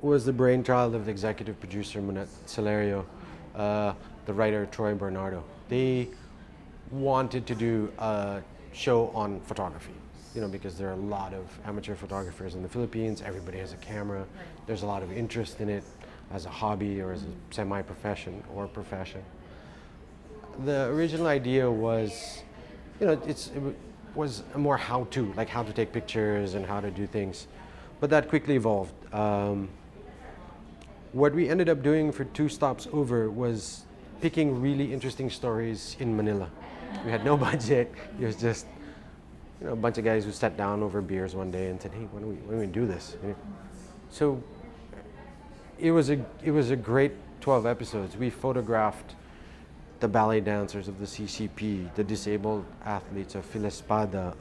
Was the brainchild of the executive producer Monet Celerio, the writer Troy Bernardo. They wanted to do a show on photography, because there are a lot of amateur photographers in the Philippines. Everybody has a camera. There's a lot of interest in it as a hobby or as a semi-profession or profession. The original idea was, it was more how-to, like how to take pictures and how to do things. But that quickly evolved. What we ended up doing for two stops over was picking really interesting stories in Manila. We had no budget. It was just a bunch of guys who sat down over beers one day and said, "Hey, why don't we do this?" So it was a great 12 episodes. We photographed the ballet dancers of the CCP, the disabled athletes of Filespada,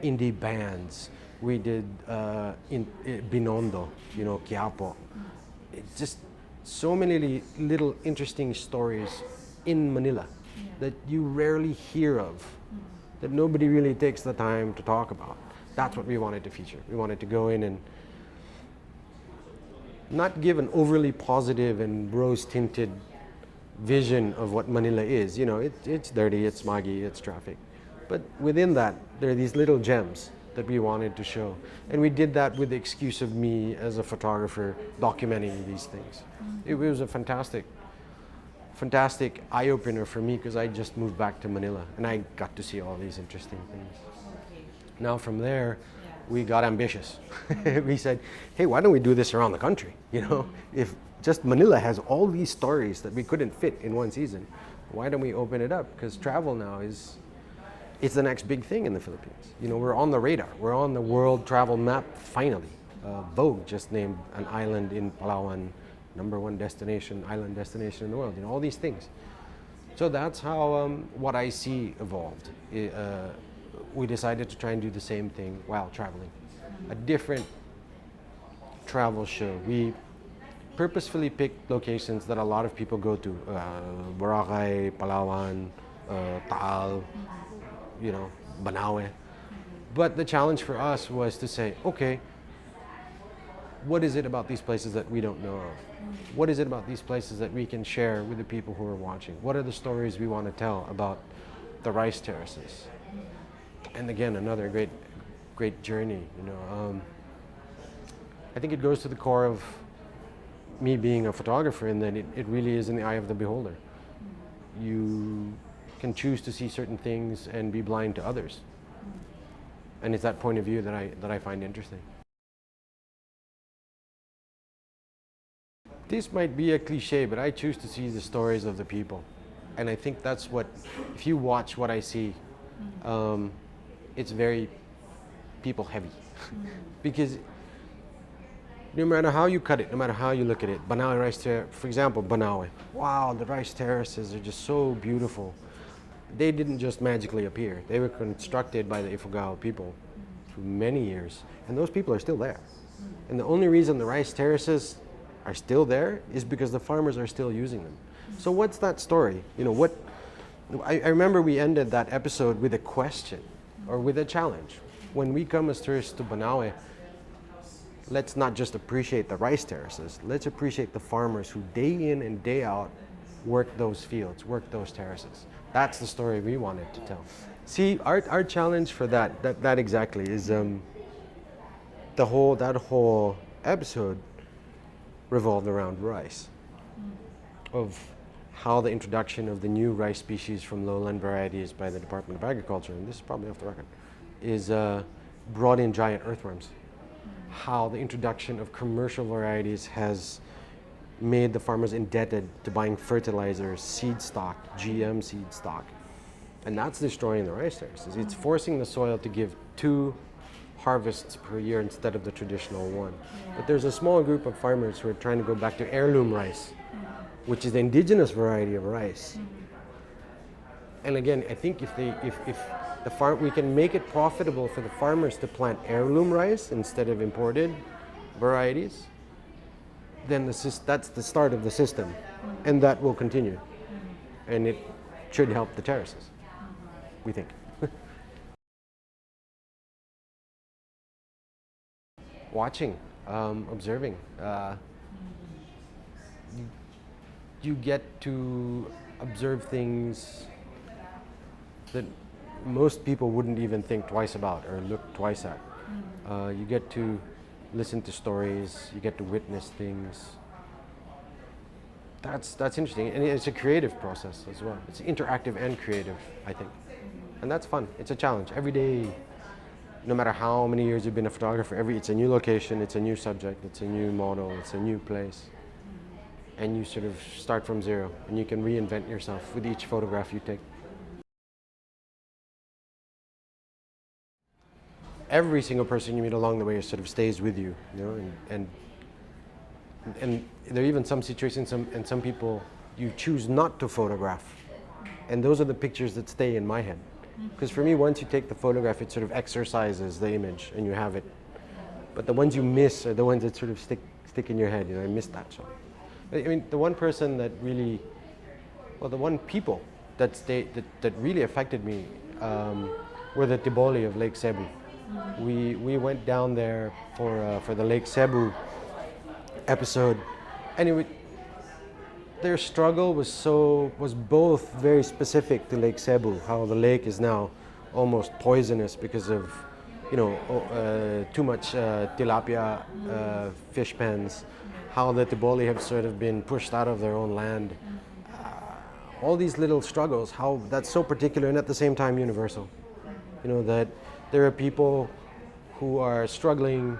indie bands. We did Binondo, Quiapo. It's just so many little interesting stories in Manila that you rarely hear of, that nobody really takes the time to talk about. That's what we wanted to feature. We wanted to go in and not give an overly positive and rose-tinted vision of what Manila is. It's dirty, it's smoggy, it's traffic. But within that, there are these little gems that we wanted to show. And we did that with the excuse of me as a photographer documenting these things. It was a fantastic eye-opener for me because I just moved back to Manila and I got to see all these interesting things. Now from there, we got ambitious. We said, hey, why don't we do this around the country? If just Manila has all these stories that we couldn't fit in one season, why don't we open it up? Because travel now it's the next big thing in the Philippines. We're on the radar. We're on the world travel map finally. Vogue just named an island in Palawan #1 destination, island destination in the world. All these things. So that's how what I see evolved. We decided to try and do the same thing while traveling. A different travel show. We purposefully picked locations that a lot of people go to. Boracay, Palawan, Taal, Banawe. But the challenge for us was to say, okay, what is it about these places that we don't know of? What is it about these places that we can share with the people who are watching? What are the stories we want to tell about the rice terraces? And again, another great journey. I think it goes to the core of me being a photographer in that it really is in the eye of the beholder. You can choose to see certain things and be blind to others. And it's that point of view that I find interesting. This might be a cliche, but I choose to see the stories of the people. And I think that's what, if you watch what I see, it's very people heavy. Because no matter how you cut it, no matter how you look at it, Banawe rice terrace, for example, Banawe. Wow, the rice terraces are just so beautiful. They didn't just magically appear. They were constructed by the Ifugao people for many years. And those people are still there. And the only reason the rice terraces are still there is because the farmers are still using them. So what's that story? I remember we ended that episode with a question or with a challenge. When we come as tourists to Banawe, let's not just appreciate the rice terraces. Let's appreciate the farmers who day in and day out work those fields, work those terraces. That's the story we wanted to tell. See, our challenge for that exactly is that whole episode revolved around rice, of how the introduction of the new rice species from lowland varieties by the Department of Agriculture, and this is probably off the record, is brought in giant earthworms. How the introduction of commercial varieties has made the farmers indebted to buying fertilizers, seed stock, GM seed stock. And that's destroying the rice terraces. It's forcing the soil to give 2 harvests per year instead of the traditional 1. But there's a small group of farmers who are trying to go back to heirloom rice, which is the indigenous variety of rice. And again, I think if we can make it profitable for the farmers to plant heirloom rice instead of imported varieties, then that's the start of the system, and that will continue, and it should help the terraces, we think. Watching. observing. You, you get to observe things that most people wouldn't even think twice about or look twice at. You get to listen to stories, you get to witness things. That's interesting, and it's a creative process as well. It's interactive and creative, I think, and that's fun. It's a challenge every day. No matter how many years you've been a photographer, it's a new location, it's a new subject, it's a new model, it's a new place, and you sort of start from zero, and you can reinvent yourself with each photograph you take. Every single person you meet along the way sort of stays with you, you know, and there are even some situations and some people you choose not to photograph, and those are the pictures that stay in my head. Because for me, once you take the photograph, it sort of exercises the image and you have it. But the ones you miss are the ones that sort of stick in your head. You know, I missed that shot. I mean, the one person that really, well, the one people that really affected me were the Tiboli of Lake Cebu. We went down there for the Lake Cebu episode, and their struggle was both very specific to Lake Cebu, how the lake is now almost poisonous because of, you know, too much tilapia fish pens, how the Tiboli have sort of been pushed out of their own land. All these little struggles, how that's so particular and at the same time universal. You know, that there are people who are struggling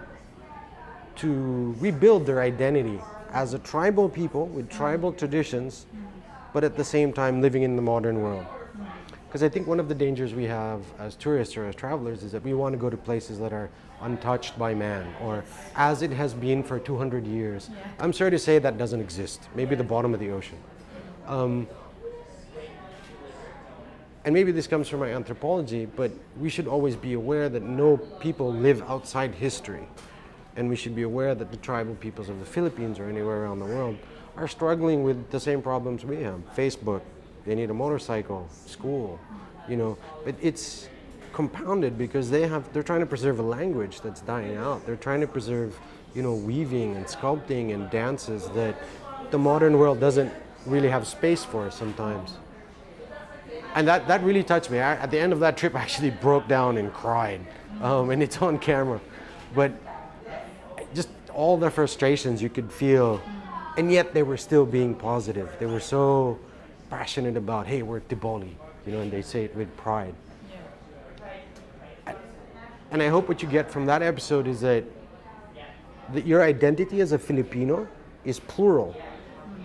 to rebuild their identity as a tribal people with tribal traditions, but at the same time living in the modern world. Because I think one of the dangers we have as tourists or as travelers is that we want to go to places that are untouched by man, or as it has been for 200 years. Yeah. I'm sorry to say that doesn't exist. Maybe the bottom of the ocean. And maybe this comes from my anthropology, but we should always be aware that no people live outside history. And we should be aware that the tribal peoples of the Philippines or anywhere around the world are struggling with the same problems we have. Facebook, they need a motorcycle, school, you know. But it's compounded because they're trying to preserve a language that's dying out. They're trying to preserve, you know, weaving and sculpting and dances that the modern world doesn't really have space for sometimes. And that really touched me. At the end of that trip, I actually broke down and cried. And it's on camera. But just all the frustrations you could feel, and yet they were still being positive. They were so passionate about, hey, we're Tiboli, you know, and they say it with pride. Yeah. And I hope what you get from that episode is that your identity as a Filipino is plural.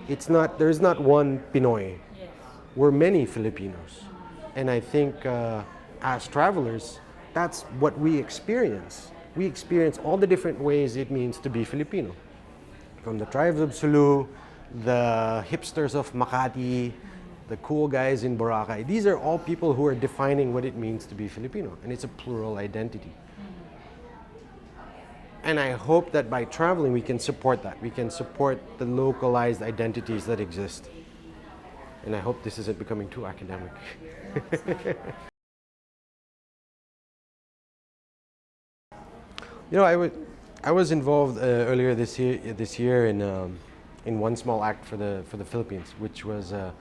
There's not one Pinoy. Yes. We're many Filipinos. And I think as travelers, that's what we experience. We experience all the different ways it means to be Filipino. From the tribes of Sulu, the hipsters of Makati, the cool guys in Boracay. These are all people who are defining what it means to be Filipino, and it's a plural identity. And I hope that by traveling we can support that. We can support the localized identities that exist. And I hope this isn't becoming too academic. You know, I was involved earlier this year in one small act for the Philippines, which was a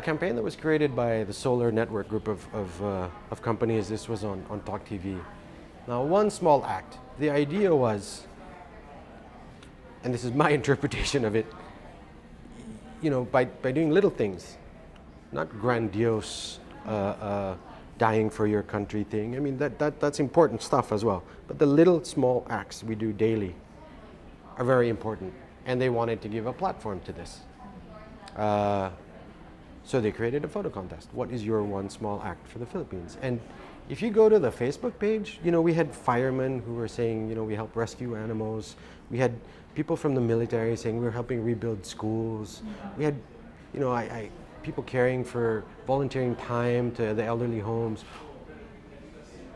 campaign that was created by the Solar Network group of companies. This was on Talk TV. Now, one small act. The idea was, and this is my interpretation of it, you know, by doing little things, not grandiose. Dying for your country thing. I mean, that's important stuff as well. But the little small acts we do daily are very important. And they wanted to give a platform to this. So they created a photo contest. What is your one small act for the Philippines? And if you go to the Facebook page, you know, we had firemen who were saying, you know, we help rescue animals. We had people from the military saying we're helping rebuild schools. We had, you know, people caring for volunteering time to the elderly homes.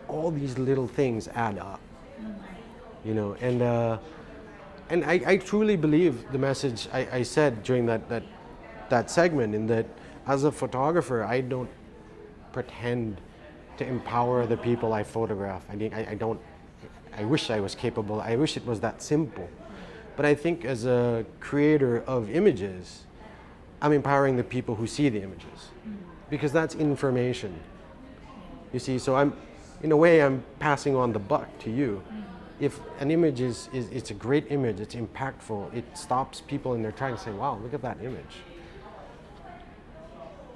All these little things add up, you know, and I truly believe the message I said during that segment, in that as a photographer, I don't pretend to empower the people I photograph. I I wish I was capable. I wish it was that simple. But I think as a creator of images, I'm empowering the people who see the images because that's information. You see, so in a way, I'm passing on the buck to you. If an image it's a great image, it's impactful, it stops people in their tracks and say, wow, look at that image.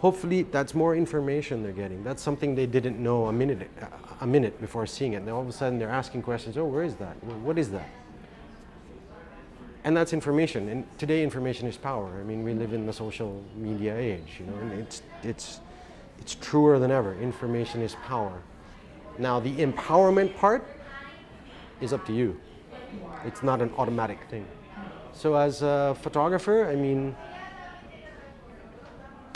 Hopefully that's more information they're getting. That's something they didn't know a minute before seeing it. And all of a sudden they're asking questions, oh, where is that? What is that? And that's information. And today information is power. I mean, we live in the social media age, you know, and it's truer than ever. Information is power. Now the empowerment part is up to you. It's not an automatic thing. So as a photographer, I mean,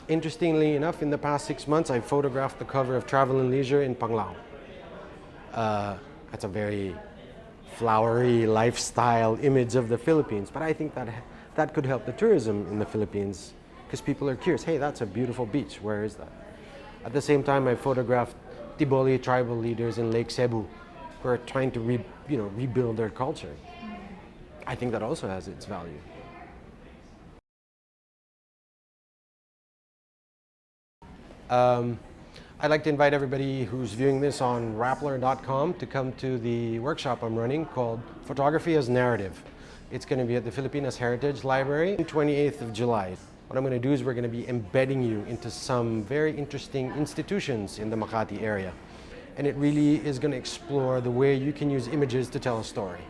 interestingly enough, in the past 6 months, I photographed the cover of Travel and Leisure in Panglao. That's a very flowery lifestyle image of the Philippines, but I think that could help the tourism in the Philippines because people are curious, hey, that's a beautiful beach, where is that? At the same time, I photographed Tiboli tribal leaders in Lake Cebu who are trying to rebuild their culture. I think that also has its value. I'd like to invite everybody who's viewing this on Rappler.com to come to the workshop I'm running called Photography as Narrative. It's going to be at the Filipinas Heritage Library on 28th of July. What I'm going to do is we're going to be embedding you into some very interesting institutions in the Makati area. And it really is going to explore the way you can use images to tell a story.